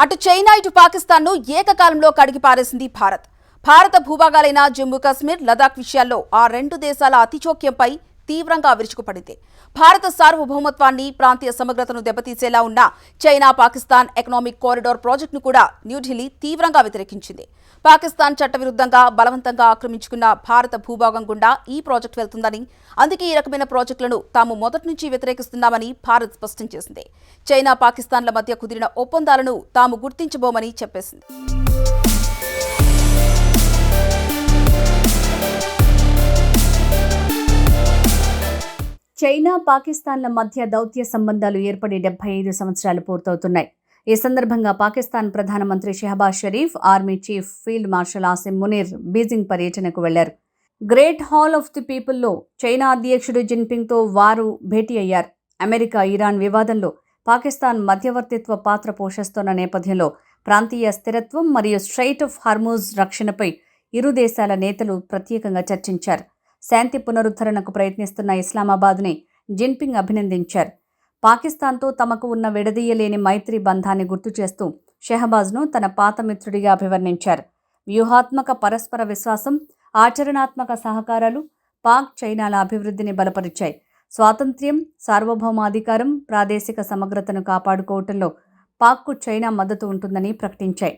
అటు చైనా ఇటు పాకిస్తాన్ను ఏకకాలంలో కడిగిపారేసింది భారత భూభాగాలైన జమ్మూ కాశ్మీర్, లదాఖ్ విషయాల్లో ఆ రెండు దేశాల అతిచోక్యంపై తీవ్రంగా విరుచుకుపడింది. భారత సార్వభౌమత్వాన్ని, ప్రాంతీయ సమగ్రతను దెబ్బతీసేలా ఉన్న చైనా పాకిస్తాన్ ఎకనామిక్ కారిడార్ ప్రాజెక్టును కూడా న్యూఢిల్లీ తీవ్రంగా వ్యతిరేకించింది. పాకిస్తాన్ చట్టవిరుద్ధంగా బలవంతంగా ఆక్రమించుకున్న భారత భూభాగం గుండా ఈ ప్రాజెక్టు వెళ్తుందని, అందుకే ఈ రకమైన ప్రాజెక్టులను తాము మొదటి నుంచి వ్యతిరేకిస్తున్నామని భారత్ స్పష్టం చేసింది. చైనా పాకిస్తాన్ల మధ్య కుదిరిన ఒప్పందాలను తాము గుర్తించబోమని చెప్పేసింది. చైనా పాకిస్తాన్ల మధ్య దౌత్య సంబంధాలు ఏర్పడి 75 సంవత్సరాలు పూర్తవుతున్నాయి. ఈ సందర్భంగా పాకిస్తాన్ ప్రధానమంత్రి Shehbaz Sharif, army chief field marshal Asim Munir Beijing పర్యటనకు వెళ్లారు. గ్రేట్ హాల్ ఆఫ్ ది పీపుల్లో చైనా అధ్యక్షుడు జిన్పింగ్తో వారు భేటీ అయ్యారు. అమెరికా ఇరాన్ వివాదంలో పాకిస్తాన్ మధ్యవర్తిత్వ పాత్ర పోషిస్తున్న నేపథ్యంలో ప్రాంతీయ స్థిరత్వం మరియు స్ట్రైట్ ఆఫ్ హార్మూజ్ రక్షణపై ఇరు దేశాల నేతలు ప్రత్యేకంగా చర్చించారు. శాంతి పునరుద్ధరణకు ప్రయత్నిస్తున్న ఇస్లామాబాద్ని జిన్పింగ్ అభినందించారు. పాకిస్తాన్తో తమకు ఉన్న విడదీయలేని మైత్రి బంధాన్ని గుర్తు చేస్తూ షెహబాజ్ను తన పాత మిత్రుడిగా అభివర్ణించారు. వ్యూహాత్మక పరస్పర విశ్వాసం, ఆచరణాత్మక సహకారాలు పాక్ చైనాల అభివృద్ధిని బలపరిచాయి. స్వాతంత్ర్యం, సార్వభౌమాధికారం, ప్రాదేశిక సమగ్రతను కాపాడుకోవటంలో పాక్కు చైనా మద్దతు ఉంటుందని ప్రకటించాయి.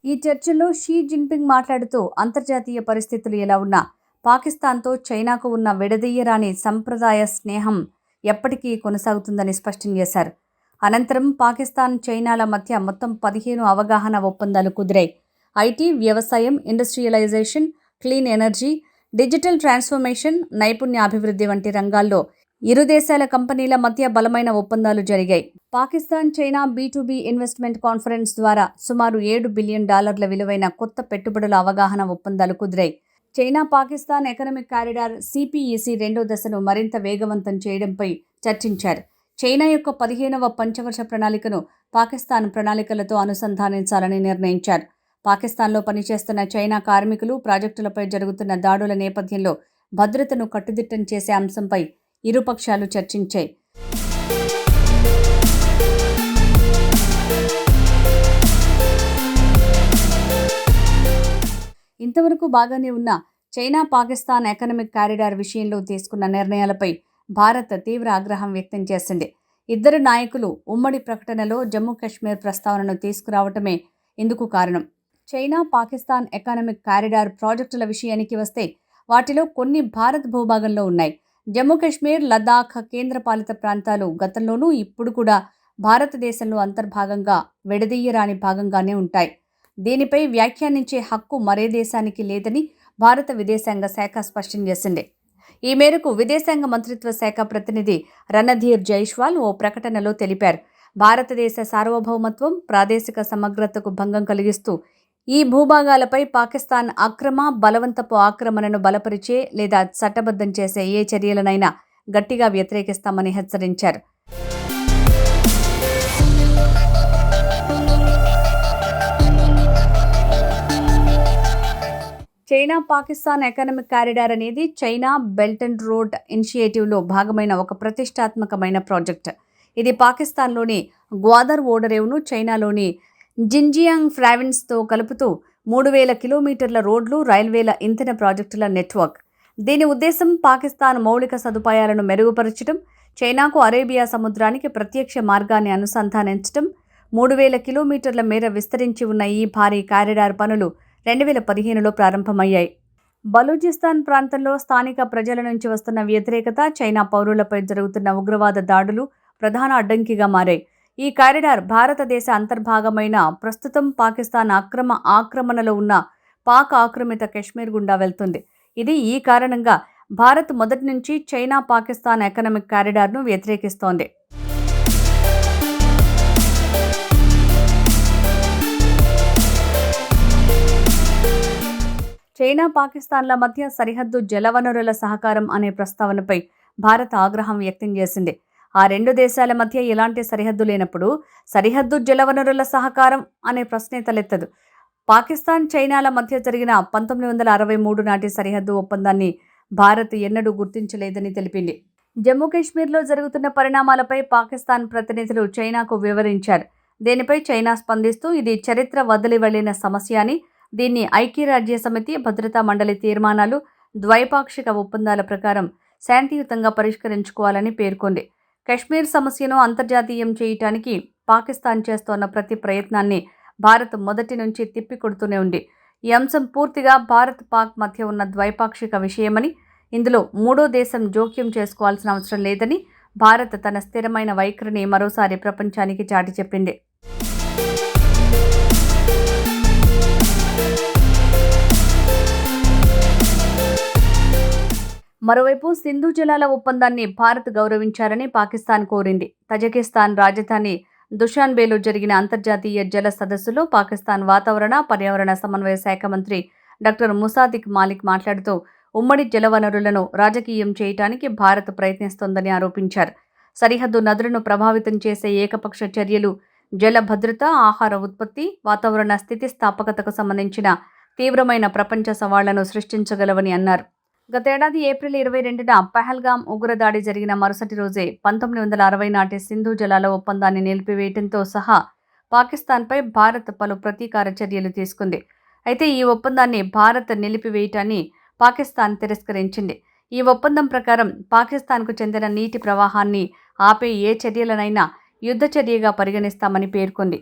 ఈ చర్చల్లో షీ జిన్పింగ్ మాట్లాడుతూ అంతర్జాతీయ పరిస్థితులు ఎలా ఉన్నా పాకిస్తాన్తో చైనాకు ఉన్న విడదీయరాని సంప్రదాయ స్నేహం ఎప్పటికీ కొనసాగుతుందని స్పష్టం చేశారు. అనంతరం పాకిస్తాన్ చైనాల మధ్య మొత్తం 15 అవగాహన ఒప్పందాలు కుదిరాయి. ఐటీ, వ్యవసాయం, industrialisation, clean energy, digital transformation, నైపుణ్యాభివృద్ధి వంటి రంగాల్లో ఇరు దేశాల కంపెనీల మధ్య బలమైన ఒప్పందాలు జరిగాయి. Pakistan China B2B investment conference ద్వారా సుమారు $7 బిలియన్ విలువైన కొత్త పెట్టుబడుల అవగాహన ఒప్పందాలు కుదిరాయి. China Pakistan economic corridor CPEC రెండో దశను మరింత వేగవంతం చేయడంపై చర్చించారు. చైనా యొక్క 15వ పంచవర్ష ప్రణాళికను పాకిస్తాన్ ప్రణాళికలతో అనుసంధానించాలని నిర్ణయించారు. పాకిస్తాన్లో పనిచేస్తున్న చైనా కార్మికులు, ప్రాజెక్టులపై జరుగుతున్న దాడుల నేపథ్యంలో భద్రతను కట్టుదిట్టం చేసే అంశంపై ఇరుపక్షాలు చర్చించాయి. ఇంతవరకు బాగానే ఉన్న చైనా పాకిస్తాన్ ఎకనామిక్ కారిడార్ విషయంలో తీసుకున్న నిర్ణయాలపై భారత్ తీవ్ర ఆగ్రహం వ్యక్తం చేసింది. ఇద్దరు నాయకులు ఉమ్మడి ప్రకటనలో జమ్మూ కాశ్మీర్ ప్రస్తావనను తీసుకురావటమే ఇందుకు కారణం. చైనా పాకిస్తాన్ ఎకనామిక్ కారిడార్ ప్రాజెక్టుల విషయానికి వస్తే వాటిలో కొన్ని భారత్ భూభాగంలో ఉన్నాయి. జమ్మూ కాశ్మీర్, లదాఖ్ కేంద్రపాలిత ప్రాంతాలు గతంలోనూ ఇప్పుడు కూడా భారతదేశంలో అంతర్భాగంగా విడదీయరాని భాగంగానే ఉంటాయి. దీనిపై వ్యాఖ్యానించే హక్కు మరే దేశానికి లేదని భారత విదేశాంగ శాఖ స్పష్టం చేసింది. ఈ మేరకు విదేశాంగ మంత్రిత్వ శాఖ ప్రతినిధి రణధీర్ జైస్వాల్ ఓ ప్రకటనలో తెలిపారు. భారతదేశ సార్వభౌమత్వం, ప్రాదేశిక సమగ్రతకు భంగం కలిగిస్తూ ఈ భూభాగాలపై పాకిస్తాన్ అక్రమ, బలవంతపు ఆక్రమణను బలపరిచే లేదా చట్టబద్ధం చేసే ఏ చర్యలనైనా గట్టిగా వ్యతిరేకిస్తామని హెచ్చరించారు. చైనా పాకిస్తాన్ ఎకనామిక్ కారిడార్ అనేది చైనా బెల్ట్ అండ్ రోడ్ ఇనిషియేటివ్లో భాగమైన ఒక ప్రతిష్టాత్మకమైన ప్రాజెక్ట్. ఇది పాకిస్తాన్లోని గ్వాదర్ ఓడరేవును చైనాలోని జిన్జియాంగ్ ప్రావిన్స్తో కలుపుతూ 3000 కిలోమీటర్ల రోడ్లు, రైల్వేల ఇంధన ప్రాజెక్టుల నెట్వర్క్. దీని ఉద్దేశం పాకిస్తాన్ మౌలిక సదుపాయాలను మెరుగుపరచడం, చైనాకు అరేబియా సముద్రానికి ప్రత్యక్ష మార్గాన్ని అనుసంధానించడం. 3000 కిలోమీటర్ల మేర విస్తరించి ఉన్న ఈ భారీ కారిడార్ పనులు 2015లో ప్రారంభమయ్యాయి. బలూచిస్తాన్ ప్రాంతంలో స్థానిక ప్రజల నుంచి వస్తున్న వ్యతిరేకత, చైనా పౌరులపై జరుగుతున్న ఉగ్రవాద దాడులు ప్రధాన అడ్డంకిగా మారాయి. ఈ కారిడార్ భారతదేశ అంతర్భాగమైన, ప్రస్తుతం పాకిస్తాన్ ఆక్రమణలో ఉన్న పాక్ ఆక్రమిత కశ్మీర్ గుండా వెళ్తుంది. ఇది ఈ కారణంగా భారత్ మొదటి నుంచి చైనా పాకిస్తాన్ ఎకనామిక్ కారిడార్ను వ్యతిరేకిస్తోంది. చైనా పాకిస్తాన్ల మధ్య సరిహద్దు జలవనరుల సహకారం అనే ప్రస్తావనపై భారత్ ఆగ్రహం వ్యక్తం చేసింది. ఆ రెండు దేశాల మధ్య ఎలాంటి సరిహద్దు లేనప్పుడు సరిహద్దు జలవనరుల సహకారం అనే ప్రశ్నే తలెత్తదు. పాకిస్తాన్, చైనాల మధ్య జరిగిన 1963 నాటి సరిహద్దు ఒప్పందాన్ని భారత్ ఎన్నడూ గుర్తించలేదని తెలిపింది. జమ్మూ కాశ్మీర్లో జరుగుతున్న పరిణామాలపై పాకిస్తాన్ ప్రతినిధులు చైనాకు వివరించారు. దీనిపై చైనా స్పందిస్తూ ఇది చరిత్ర వదిలి వెళ్లిన సమస్య అని, దీన్ని ఐక్యరాజ్యసమితి భద్రతా మండలి తీర్మానాలు, ద్వైపాక్షిక ఒప్పందాల ప్రకారం శాంతియుతంగా పరిష్కరించుకోవాలని పేర్కొంది. కశ్మీర్ సమస్యను అంతర్జాతీయం చేయటానికి పాకిస్తాన్ చేస్తోన్న ప్రతి ప్రయత్నాన్ని భారత్ మొదటి నుంచి తిప్పికొడుతూనే ఉంది. ఈ అంశం పూర్తిగా భారత్ పాక్ మధ్య ఉన్న ద్వైపాక్షిక విషయమని, ఇందులో మూడో దేశం జోక్యం చేసుకోవాల్సిన అవసరం లేదని భారత్ తన స్థిరమైన వైఖరిని మరోసారి ప్రపంచానికి చాటి చెప్పింది. మరోవైపు సింధు జలాల ఒప్పందాన్ని భారత్ గౌరవించారని పాకిస్తాన్ కోరింది. తజికిస్తాన్ రాజధాని దుషాన్బేలో జరిగిన అంతర్జాతీయ జల సదస్సులో పాకిస్తాన్ వాతావరణ, పర్యావరణ సమన్వయ శాఖ మంత్రి డాక్టర్ ముసాదిక్ మాలిక్ మాట్లాడుతూ ఉమ్మడి జలవనరులను రాజకీయం చేయడానికి భారత్ ప్రయత్నిస్తోందని ఆరోపించారు. సరిహద్దు నదులను ప్రభావితం చేసే ఏకపక్ష చర్యలు జల భద్రత, ఆహార ఉత్పత్తి, వాతావరణ స్థితిస్థాపకతకు సంబంధించిన తీవ్రమైన ప్రపంచ సవాళ్లను సృష్టించగలవని అన్నారు. గతేడాది ఏప్రిల్ 22న పహల్గామ్ ఉగ్రదాడి జరిగిన మరుసటి రోజే 1960 నాటి సింధు జలాల ఒప్పందాన్ని నిలిపివేయడంతో సహా పాకిస్తాన్పై భారత్ పలు ప్రతీకార చర్యలు తీసుకుంది. అయితే ఈ ఒప్పందాన్ని భారత్ నిలిపివేయటాన్ని పాకిస్తాన్ తిరస్కరించింది. ఈ ఒప్పందం ప్రకారం పాకిస్తాన్కు చెందిన నీటి ప్రవాహాన్ని ఆపే ఏ చర్యలనైనా యుద్ధ చర్యగా పరిగణిస్తామని పేర్కొంది.